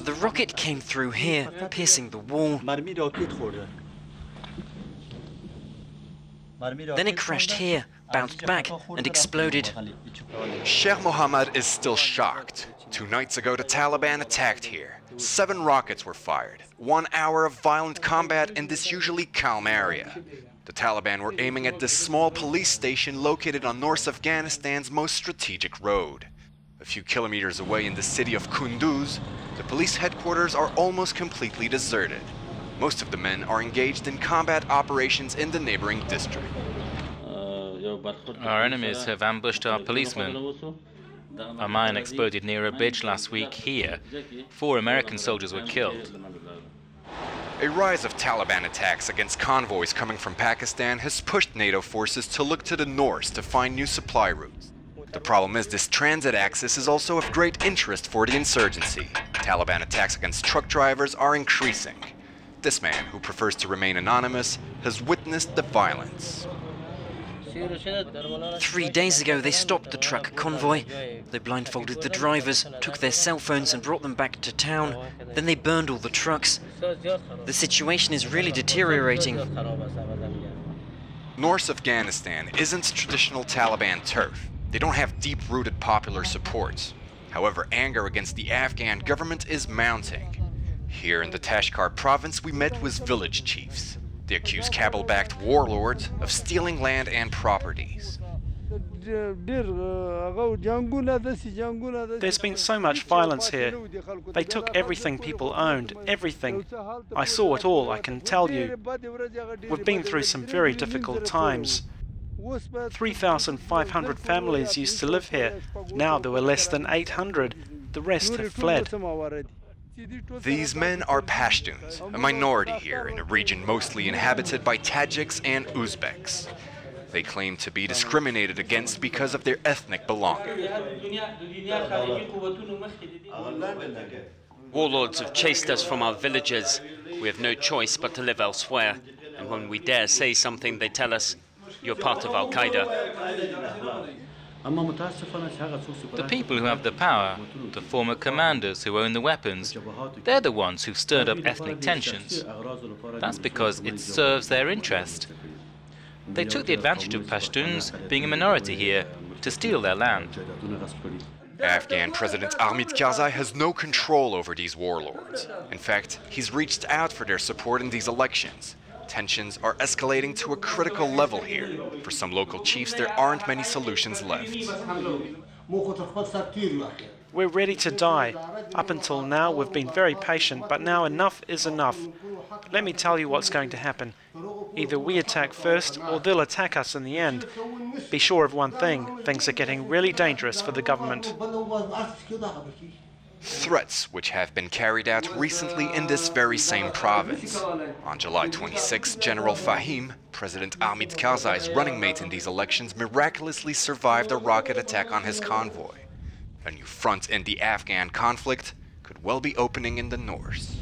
The rocket came through here, piercing the wall. Then it crashed here, bounced back and exploded. Sheikh Mohamad is still shocked. 2 nights ago, the Taliban attacked here. 7 rockets were fired. 1 hour of violent combat in this usually calm area. The Taliban were aiming at this small police station located on North Afghanistan's most strategic road. A few kilometers away in the city of Kunduz, the police headquarters are almost completely deserted. Most of the men are engaged in combat operations in the neighboring district. Our enemies have ambushed our policemen. A mine exploded near a bridge last week here. 4 American soldiers were killed. A rise of Taliban attacks against convoys coming from Pakistan has pushed NATO forces to look to the north to find new supply routes. The problem is this transit axis is also of great interest for the insurgency. Taliban attacks against truck drivers are increasing. This man, who prefers to remain anonymous, has witnessed the violence. 3 days ago they stopped the truck convoy. They blindfolded the drivers, took their cell phones and brought them back to town. Then they burned all the trucks. The situation is really deteriorating. North Afghanistan isn't traditional Taliban turf. They don't have deep-rooted popular support. However, anger against the Afghan government is mounting. Here in the Takhar province, we met with village chiefs. They accuse Kabul-backed warlords of stealing land and properties. There's been so much violence here. They took everything people owned, everything. I saw it all, I can tell you. We've been through some very difficult times. 3,500 families used to live here. Now there were less than 800. The rest have fled. These men are Pashtuns, a minority here in a region mostly inhabited by Tajiks and Uzbeks. They claim to be discriminated against because of their ethnic belonging. Warlords have chased us from our villages. We have no choice but to live elsewhere. And when we dare say something, they tell us, "You're part of Al-Qaeda." The people who have the power, the former commanders who own the weapons, they're the ones who've stirred up ethnic tensions. That's because it serves their interest. They took the advantage of Pashtuns being a minority here to steal their land. Afghan President Hamid Karzai has no control over these warlords. In fact, he's reached out for their support in these elections. Tensions are escalating to a critical level here. For some local chiefs, there aren't many solutions left. We're ready to die. Up until now, we've been very patient, but now enough is enough. Let me tell you what's going to happen. Either we attack first, or they'll attack us in the end. Be sure of one thing, things are getting really dangerous for the government. Threats which have been carried out recently in this very same province. On July 26, General Fahim, President Hamid Karzai's running mate in these elections, miraculously survived a rocket attack on his convoy. A new front in the Afghan conflict could well be opening in the north.